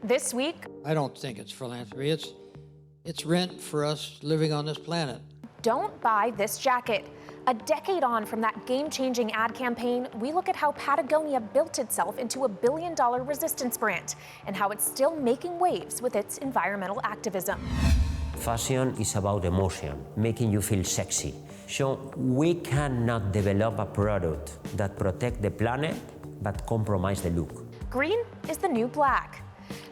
This week, I don't think it's philanthropy. It's rent for us living on this planet. don't buy this jacket. A decade on from that game-changing ad campaign, we look at how Patagonia built itself into a billion-dollar resistance brand and how it's still making waves with its environmental activism. Fashion is about emotion, making you feel sexy. So we cannot develop a product that protects the planet but compromise the look. Green is the new black.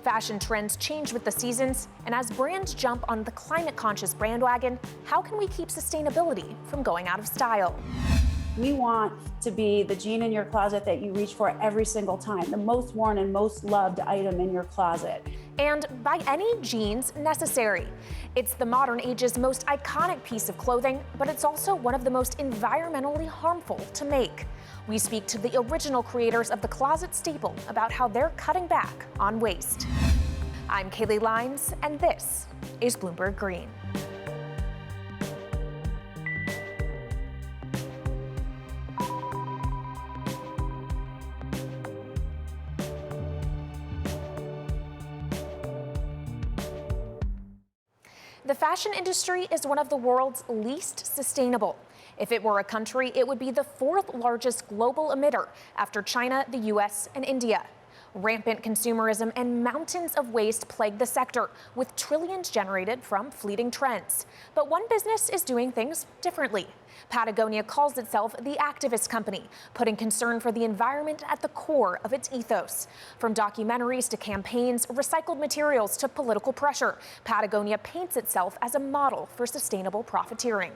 Fashion trends change with the seasons, and as brands jump on the climate-conscious bandwagon, how can we keep sustainability from going out of style? We want to be the jean in your closet that you reach for every single time, the most worn and most loved item in your closet. And by any jeans necessary. It's the modern age's most iconic piece of clothing, but it's also one of the most environmentally harmful to make. We speak to the original creators of the closet staple about how they're cutting back on waste. I'm Kaylee Lines, and this is Bloomberg Green. The fashion industry is one of the world's least sustainable. If it were a country, it would be the fourth largest global emitter after China, the US, and India. Rampant consumerism and mountains of waste plague the sector, with trillions generated from fleeting trends. But one business is doing things differently. Patagonia calls itself the activist company, putting concern for the environment at the core of its ethos. From documentaries to campaigns, recycled materials to political pressure, Patagonia paints itself as a model for sustainable profiteering.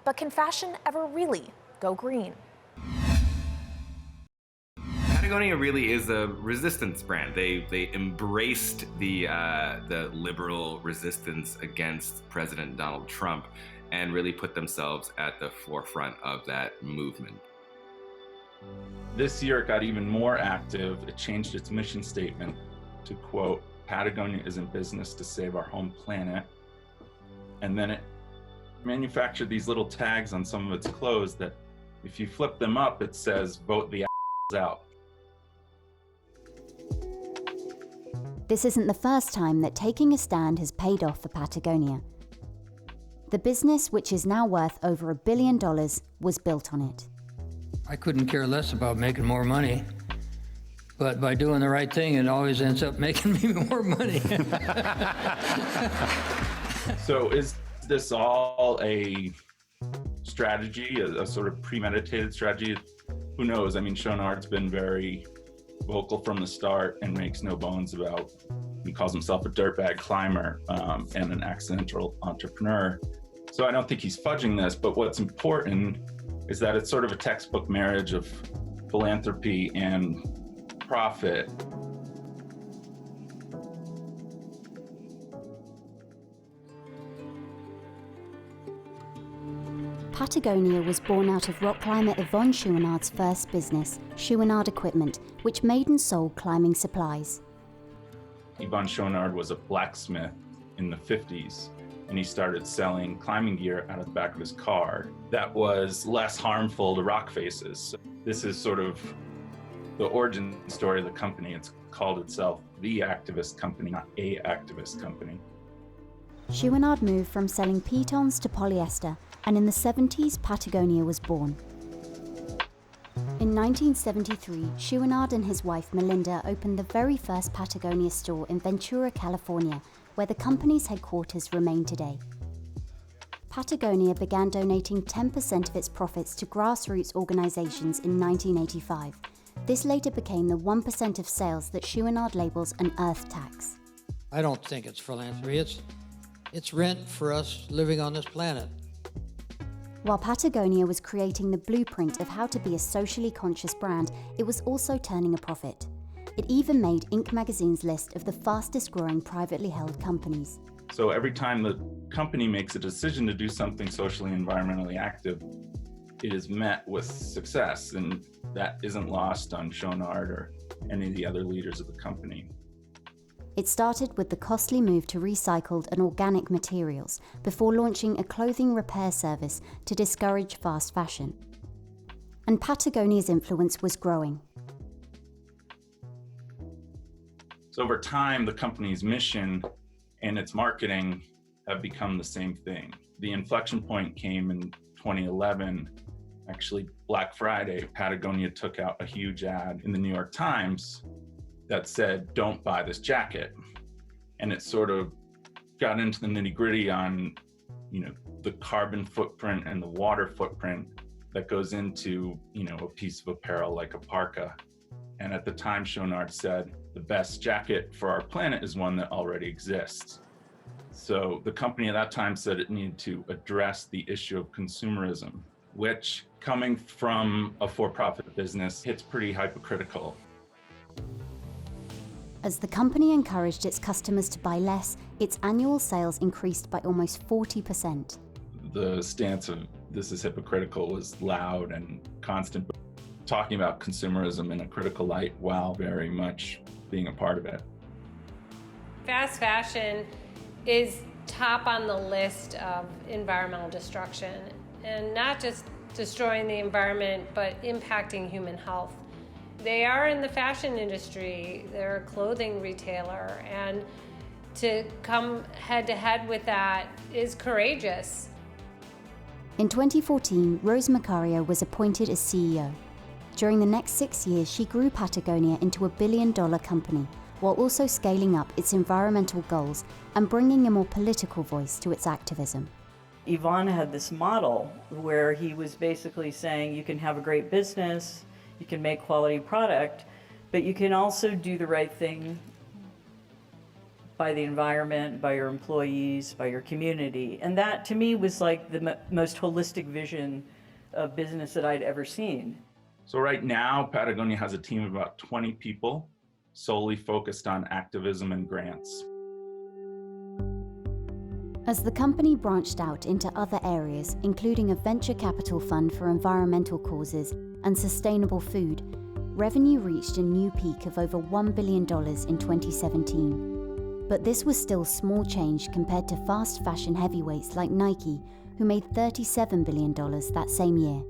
But can fashion ever really go green? Patagonia really is a resistance brand. They embraced the liberal resistance against President Donald Trump and really put themselves at the forefront of that movement. This year it got even more active. It changed its mission statement to quote, "Patagonia is in business to save our home planet." And then it manufactured these little tags on some of its clothes that if you flip them up, it says, "Vote the out." This isn't the first time that taking a stand has paid off for Patagonia. The business, which is now worth over $1 billion, was built on it. I couldn't care less about making more money, but by doing the right thing, it always ends up making me more money. So is this all a strategy, a sort of premeditated strategy? Who knows? I mean, Jeanard's been very vocal from the start and makes no bones about, he calls himself a dirtbag climber and an accidental entrepreneur. So I don't think he's fudging this, but what's important is that it's sort of a textbook marriage of philanthropy and profit. Patagonia was born out of rock climber Yvonne Chouinard's first business, Chouinard Equipment, which made and sold climbing supplies. Yvonne Chouinard was a blacksmith in the 50s, and he started selling climbing gear out of the back of his car that was less harmful to rock faces. This is sort of the origin story of the company. It's called itself the activist company, not a activist company. Chouinard moved from selling pitons to polyester, and in the 70s, Patagonia was born. In 1973, Chouinard and his wife Melinda opened the very first Patagonia store in Ventura, California, where the company's headquarters remain today. Patagonia began donating 10% of its profits to grassroots organizations in 1985. This later became the 1% of sales that Chouinard labels an earth tax. I don't think it's philanthropy. It's rent for us living on this planet. While Patagonia was creating the blueprint of how to be a socially conscious brand, it was also turning a profit. It even made Inc. magazine's list of the fastest growing privately held companies. So every time the company makes a decision to do something socially and environmentally active, it is met with success, and that isn't lost on Jeanard or any of the other leaders of the company. It started with the costly move to recycled and organic materials before launching a clothing repair service to discourage fast fashion. And Patagonia's influence was growing. So over time, the company's mission and its marketing have become the same thing. The inflection point came in 2011. Actually, Black Friday, Patagonia took out a huge ad in the New York Times that said, "Don't buy this jacket." And it sort of got into the nitty-gritty on, the carbon footprint and the water footprint that goes into, a piece of apparel like a parka. And at the time, Jeanologia said, the best jacket for our planet is one that already exists. So the company at that time said it needed to address the issue of consumerism, which, coming from a for-profit business, hits pretty hypocritical. As the company encouraged its customers to buy less, its annual sales increased by almost 40%. The stance of this is hypocritical was loud and constant, talking about consumerism in a critical light while very much being a part of it. Fast fashion is top on the list of environmental destruction, and not just destroying the environment, but impacting human health. They are in the fashion industry, they're a clothing retailer, and to come head to head with that is courageous. In 2014, Rose Macario was appointed as CEO. During the next 6 years, she grew Patagonia into $1 billion company, while also scaling up its environmental goals and bringing a more political voice to its activism. Ivan had this model where he was basically saying you can have a great business, you can make quality product, but you can also do the right thing by the environment, by your employees, by your community. And that to me was like the most holistic vision of business that I'd ever seen. So right now, Patagonia has a team of about 20 people solely focused on activism and grants. As the company branched out into other areas, including a venture capital fund for environmental causes and sustainable food, revenue reached a new peak of over $1 billion in 2017. But this was still small change compared to fast fashion heavyweights like Nike, who made $37 billion that same year.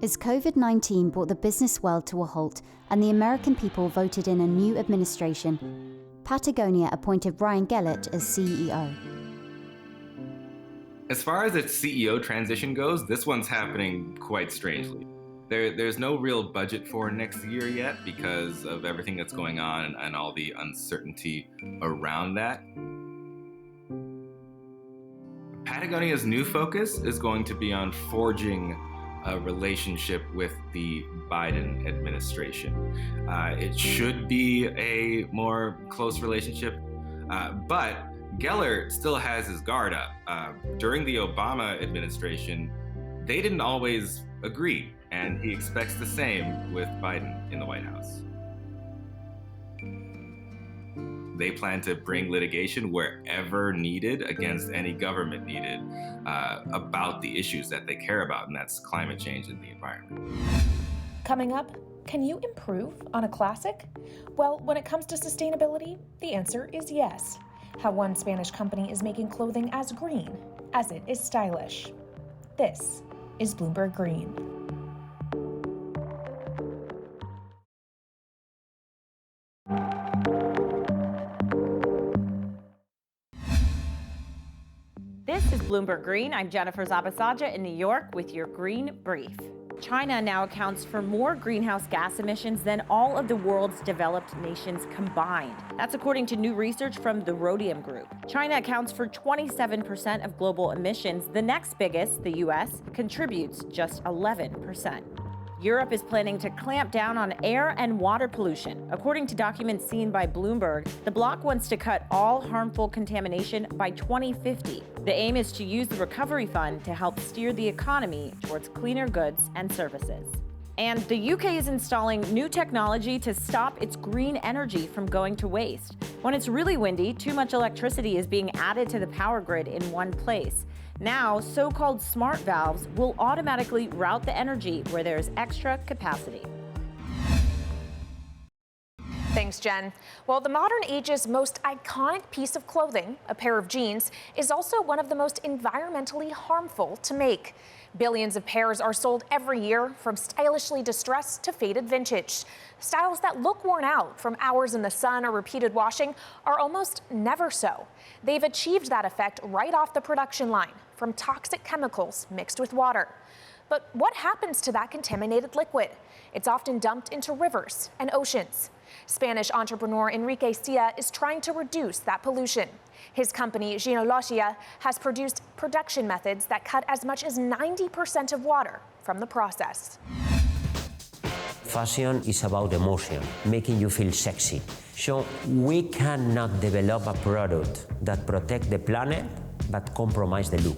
As COVID-19 brought the business world to a halt and the American people voted in a new administration, Patagonia appointed Brian Gellert as CEO. As far as its CEO transition goes, this one's happening quite strangely. There's no real budget for next year yet because of everything that's going on and all the uncertainty around that. Patagonia's new focus is going to be on forging a relationship with the Biden administration. It should be a more close relationship, but Gellert still has his guard up. During the Obama administration, they didn't always agree, and he expects the same with Biden in the White House. They plan to bring litigation wherever needed against any government needed about the issues that they care about, and that's climate change and the environment. Coming up, can you improve on a classic? Well, when it comes to sustainability, the answer is yes. How one Spanish company is making clothing as green as it is stylish. This is Bloomberg Green. This is Bloomberg Green. I'm Jennifer Zabasaja in New York with your Green Brief. China now accounts for more greenhouse gas emissions than all of the world's developed nations combined. That's according to new research from the Rhodium Group. China accounts for 27% of global emissions. The next biggest, the U.S., contributes just 11%. Europe is planning to clamp down on air and water pollution. According to documents seen by Bloomberg, the bloc wants to cut all harmful contamination by 2050. The aim is to use the recovery fund to help steer the economy towards cleaner goods and services. And the UK is installing new technology to stop its green energy from going to waste. When it's really windy, too much electricity is being added to the power grid in one place. Now, so-called smart valves will automatically route the energy where there's extra capacity. Thanks, Jen. Well, the modern age's most iconic piece of clothing, a pair of jeans, is also one of the most environmentally harmful to make. Billions of pairs are sold every year, from stylishly distressed to faded vintage. Styles that look worn out from hours in the sun or repeated washing are almost never so. They've achieved that effect right off the production line, from toxic chemicals mixed with water. But what happens to that contaminated liquid? It's often dumped into rivers and oceans. Spanish entrepreneur Enrique Cia is trying to reduce that pollution. His company, Jeanologia, has produced production methods that cut as much as 90% of water from the process. Fashion is about emotion, making you feel sexy. So we cannot develop a product that protects the planet but compromise the look.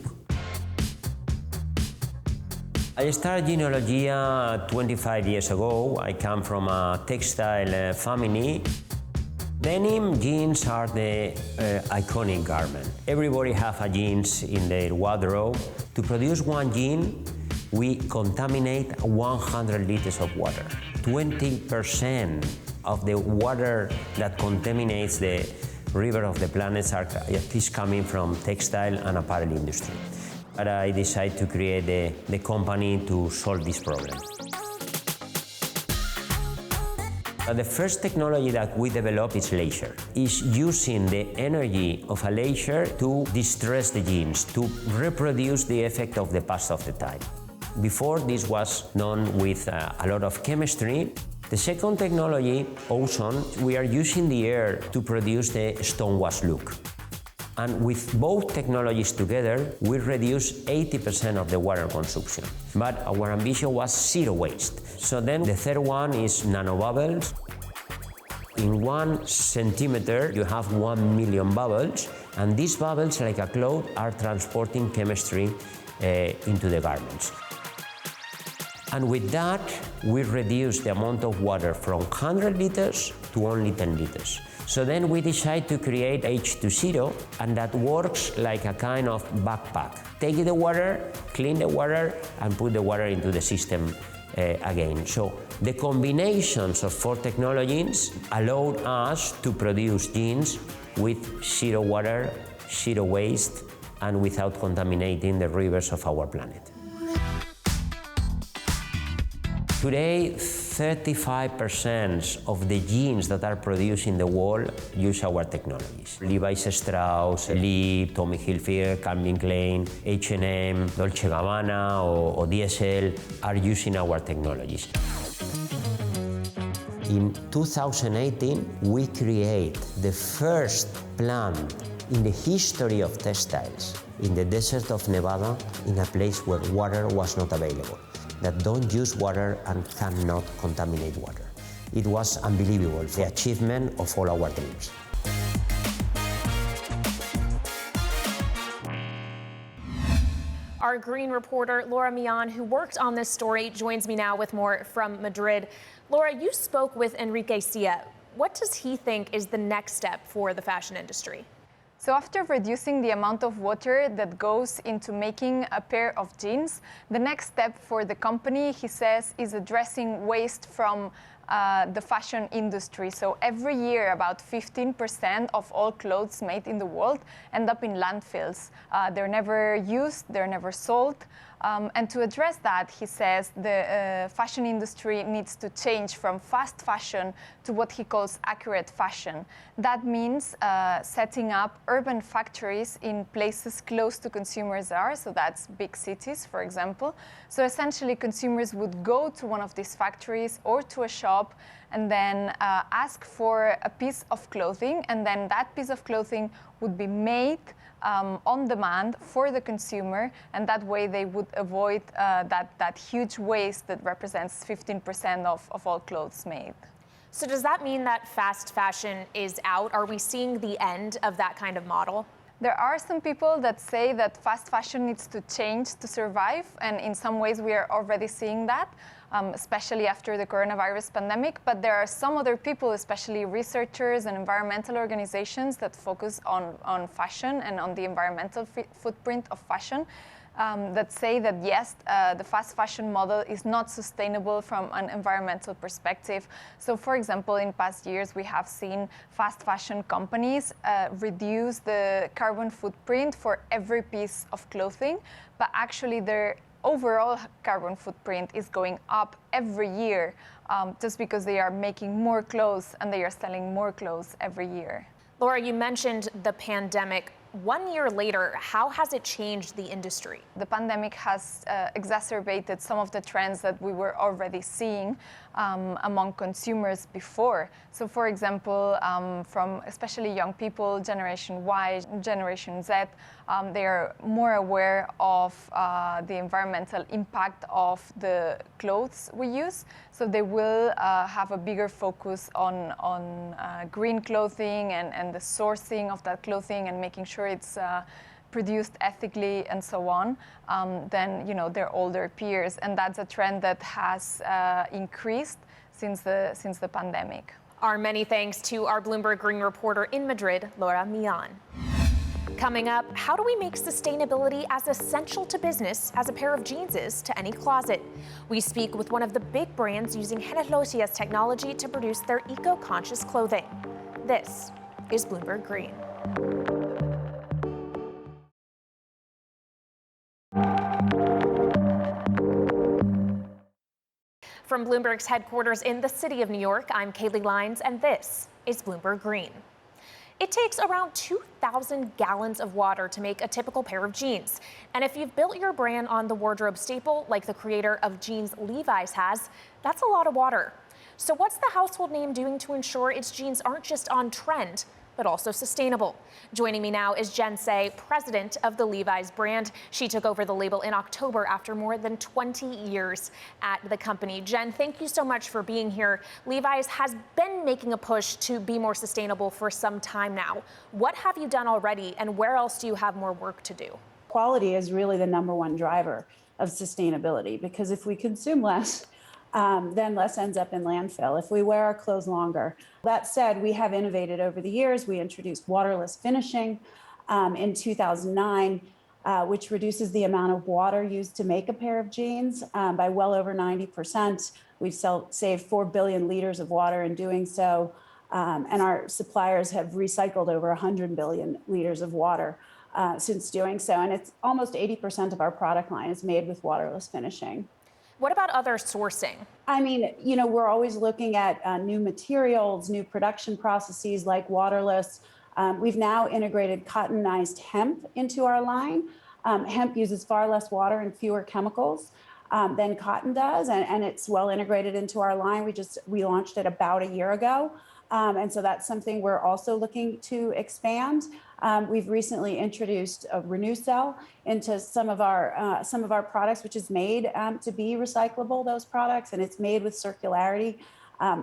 I started Jeanologia 25 years ago. I come from a textile family. Denim jeans are the iconic garment. Everybody have a jeans in their wardrobe. To produce one jean, we contaminate 100 liters of water. 20% of the water that contaminates the river of the planet is coming from textile and apparel industry. But I decided to create the company to solve this problem. The first technology that we developed is laser. It's using the energy of a laser to distress the jeans, to reproduce the effect of the past of the time. Before, this was done with a lot of chemistry. The second technology, ozone, we are using the air to produce the stonewash look. And with both technologies together, we reduce 80% of the water consumption. But our ambition was zero waste. So then the third one is nanobubbles. In 1 centimeter, you have 1 million bubbles, and these bubbles, like a cloud, are transporting chemistry into the garments. And with that, we reduce the amount of water from 100 liters to only 10 liters. So then we decide to create H2O, and that works like a kind of backpack. Take the water, clean the water, and put the water into the system again. So the combinations of 4 technologies allowed us to produce jeans with zero water, zero waste, and without contaminating the rivers of our planet. Today, 35% of the jeans that are produced in the world use our technologies. Levi Strauss, Lee, Tommy Hilfiger, Calvin Klein, H&M, Dolce & Gabbana or DSL are using our technologies. In 2018, we create the first plant in the history of textiles in the desert of Nevada, in a place where water was not available, that don't use water and cannot contaminate water. It was unbelievable, the achievement of all our dreams. Our Green reporter, Laura Meon, who worked on this story, joins me now with more from Madrid. Laura, you spoke with Enrique Cia. What does he think is the next step for the fashion industry? So after reducing the amount of water that goes into making a pair of jeans, the next step for the company, he says, is addressing waste from the fashion industry. So every year, about 15% of all clothes made in the world end up in landfills. They're never used, they're never sold. And to address that, he says the fashion industry needs to change from fast fashion to what he calls accurate fashion. That means setting up urban factories in places close to consumers are, so that's big cities, for example. So essentially, consumers would go to one of these factories or to a shop and then ask for a piece of clothing, and then that piece of clothing would be made on demand for the consumer, and that way they would avoid that huge waste that represents 15% of all clothes made. So does that mean that fast fashion is out? Are we seeing the end of that kind of model? There are some people that say that fast fashion needs to change to survive, and in some ways we are already seeing that, especially after the coronavirus pandemic. But there are some other people, especially researchers and environmental organizations that focus on fashion and on the environmental footprint of fashion, that say that yes, the fast fashion model is not sustainable from an environmental perspective. So for example, in past years, we have seen fast fashion companies reduce the carbon footprint for every piece of clothing, but actually their overall carbon footprint is going up every year just because they are making more clothes and they are selling more clothes every year. Laura, you mentioned the pandemic. 1 year later, how has it changed the industry? The pandemic has exacerbated some of the trends that we were already seeing among consumers before. So for example, from especially young people, Generation Y, Generation Z, they are more aware of the environmental impact of the clothes we use. So they will have a bigger focus on green clothing and the sourcing of that clothing and making sure it's produced ethically and so on than their older peers, and that's a trend that has increased since the pandemic. Our many thanks to our Bloomberg Green reporter in Madrid, Laura Meon. Coming up, how do we make sustainability as essential to business as a pair of jeans is to any closet? We speak with one of the big brands using Jeanologia's technology to produce their eco-conscious clothing. This is Bloomberg Green. From Bloomberg's headquarters in the city of New York, I'm Kaylee Lyons, and this is Bloomberg Green. It takes around 2,000 gallons of water to make a typical pair of jeans. And if you've built your brand on the wardrobe staple, like the creator of jeans Levi's has, that's a lot of water. So what's the household name doing to ensure its jeans aren't just on trend, but also sustainable? Joining me now is Jen Say, president of the Levi's brand. She took over the label in October after more than 20 years at the company. Jen, thank you so much for being here. Levi's has been making a push to be more sustainable for some time now. What have you done already, and where else do you have more work to do? Quality is really the number one driver of sustainability, because if we consume less, then less ends up in landfill if we wear our clothes longer. That said, we have innovated over the years. We introduced waterless finishing in 2009, which reduces the amount of water used to make a pair of jeans by well over 90%. We've saved 4 billion liters of water in doing so, and our suppliers have recycled over 100 billion liters of water since doing so. And it's almost 80% of our product line is made with waterless finishing. What about other sourcing? I mean, we're always looking at new materials, new production processes like waterless. We've now integrated cottonized hemp into our line. Hemp uses far less water and fewer chemicals than cotton does, and it's well integrated into our line. We launched it about a year ago. And so that's something we're also looking to expand. We've recently introduced a RenewCell into some of our products, which is made to be recyclable, those products, and it's made with circularity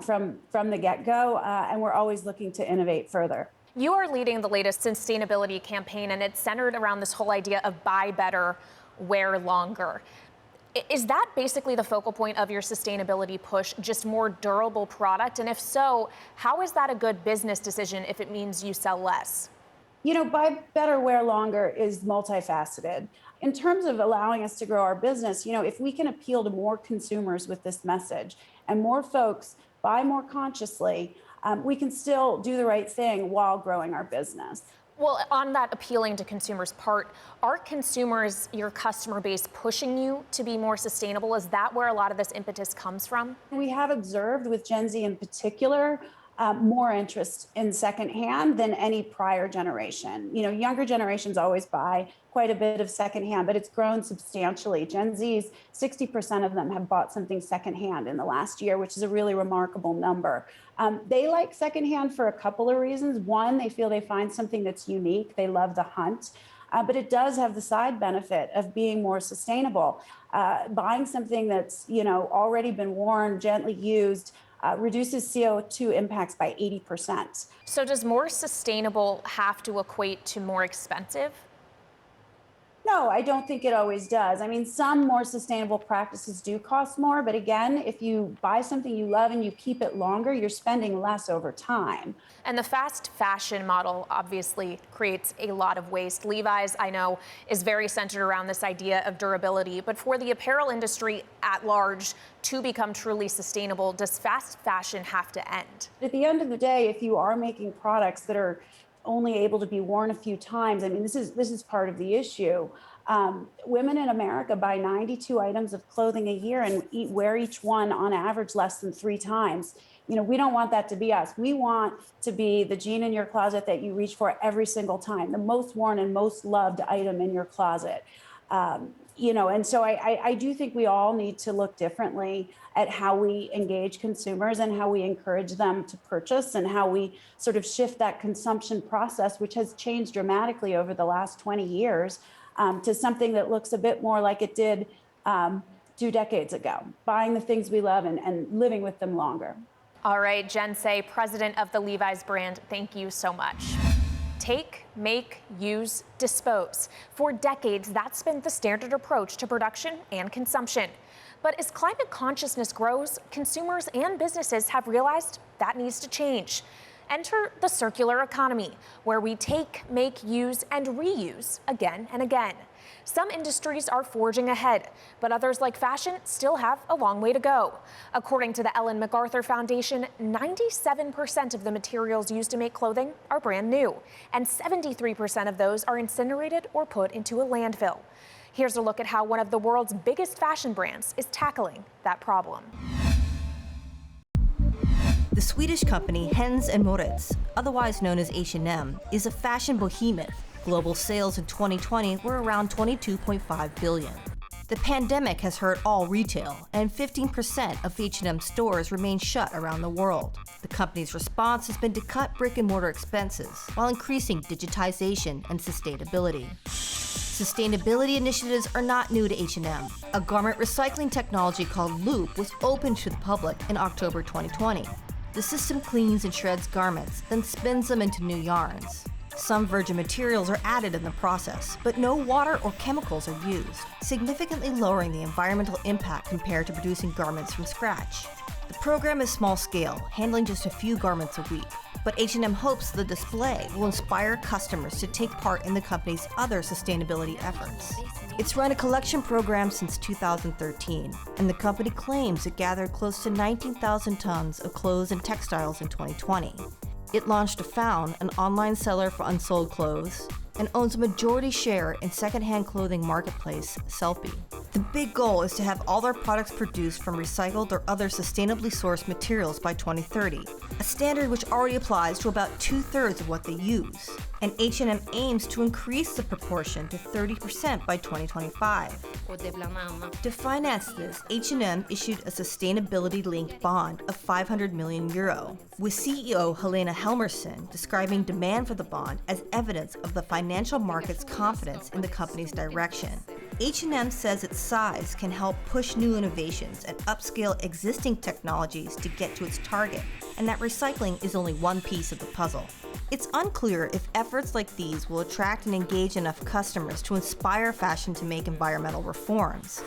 from the get-go, and we're always looking to innovate further. You are leading the latest sustainability campaign, and it's centered around this whole idea of buy better, wear longer. Is that basically the focal point of your sustainability push, just more durable product? And if so, how is that a good business decision if it means you sell less? Buy better, wear longer is multifaceted. In terms of allowing us to grow our business, if we can appeal to more consumers with this message and more folks buy more consciously, we can still do the right thing while growing our business. Well, on that appealing to consumers part, are consumers, your customer base, pushing you to be more sustainable? Is that where a lot of this impetus comes from? We have observed with Gen Z in particular, more interest in secondhand than any prior generation. Younger generations always buy quite a bit of secondhand, but it's grown substantially. Gen Zs, 60% of them have bought something secondhand in the last year, which is a really remarkable number. They like secondhand for a couple of reasons. One, they feel they find something that's unique. They love the hunt. But it does have the side benefit of being more sustainable. Buying something that's already been worn, gently used, reduces CO2 impacts by 80%. So does more sustainable have to equate to more expensive? No, I don't think it always does. I mean, some more sustainable practices do cost more, but again, if you buy something you love and you keep it longer, you're spending less over time. And the fast fashion model obviously creates a lot of waste. Levi's, I know, is very centered around this idea of durability, but for the apparel industry at large to become truly sustainable, does fast fashion have to end? At the end of the day, if you are making products that are only able to be worn a few times, I mean, this is part of the issue. Women in America buy 92 items of clothing a year and wear each one on average less than 3 times. You know, we don't want that to be us. We want to be the jean in your closet that you reach for every single time, the most worn and most loved item in your closet. You know, and so I do think we all need to look differently at how we engage consumers and how we encourage them to purchase and how we sort of shift that consumption process, which has changed dramatically over the last 20 years, to something that looks a bit more like it did 2 decades ago, buying the things we love and living with them longer. All right, Jen Say, president of the Levi's brand, thank you so much. Take, make, use, dispose. For decades, that's been the standard approach to production and consumption. But as climate consciousness grows, consumers and businesses have realized that needs to change. Enter the circular economy, where we take, make, use, and reuse again and again. Some industries are forging ahead, but others like fashion still have a long way to go. According to the Ellen MacArthur Foundation, 97% of the materials used to make clothing are brand new, and 73% of those are incinerated or put into a landfill. Here's a look at how one of the world's biggest fashion brands is tackling that problem. The Swedish company Hennes & Mauritz, otherwise known as H&M, is a fashion behemoth. Global sales in 2020 were around $22.5 billion. The pandemic has hurt all retail, and 15% of H&M stores remain shut around the world. The company's response has been to cut brick-and-mortar expenses while increasing digitization and sustainability. Sustainability initiatives are not new to H&M. A garment recycling technology called Loop was opened to the public in October 2020. The system cleans and shreds garments, then spins them into new yarns. Some virgin materials are added in the process, but no water or chemicals are used, significantly lowering the environmental impact compared to producing garments from scratch. The program is small scale, handling just a few garments a week, but H&M hopes the display will inspire customers to take part in the company's other sustainability efforts. It's run a collection program since 2013, and the company claims it gathered close to 19,000 tons of clothes and textiles in 2020. It launched Found, an online seller for unsold clothes, and owns a majority share in secondhand clothing marketplace, Selfie. The big goal is to have all their products produced from recycled or other sustainably sourced materials by 2030, a standard which already applies to about 2/3 of what they use. And H&M aims to increase the proportion to 30% by 2025. To finance this, H&M issued a sustainability-linked bond of €500 million, with CEO Helena Helmersson describing demand for the bond as evidence of the financial market's confidence in the company's direction. H&M says its size can help push new innovations and upscale existing technologies to get to its target, and that recycling is only one piece of the puzzle. It's unclear if efforts like these will attract and engage enough customers to inspire fashion to make environmental reforms.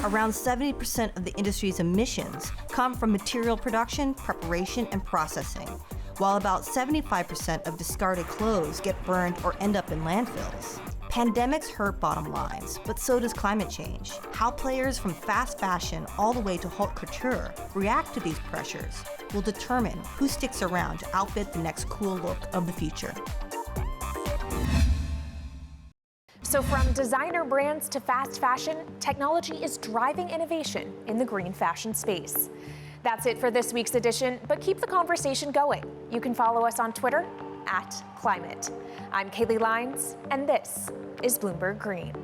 Around 70% of the industry's emissions come from material production, preparation, and processing, while about 75% of discarded clothes get burned or end up in landfills. Pandemics hurt bottom lines, but so does climate change. How players from fast fashion all the way to haute couture react to these pressures will determine who sticks around to outfit the next cool look of the future. So from designer brands to fast fashion, technology is driving innovation in the green fashion space. That's it for this week's edition, but keep the conversation going. You can follow us on Twitter @Climate. I'm Kaylee Lines, and this is Bloomberg Green.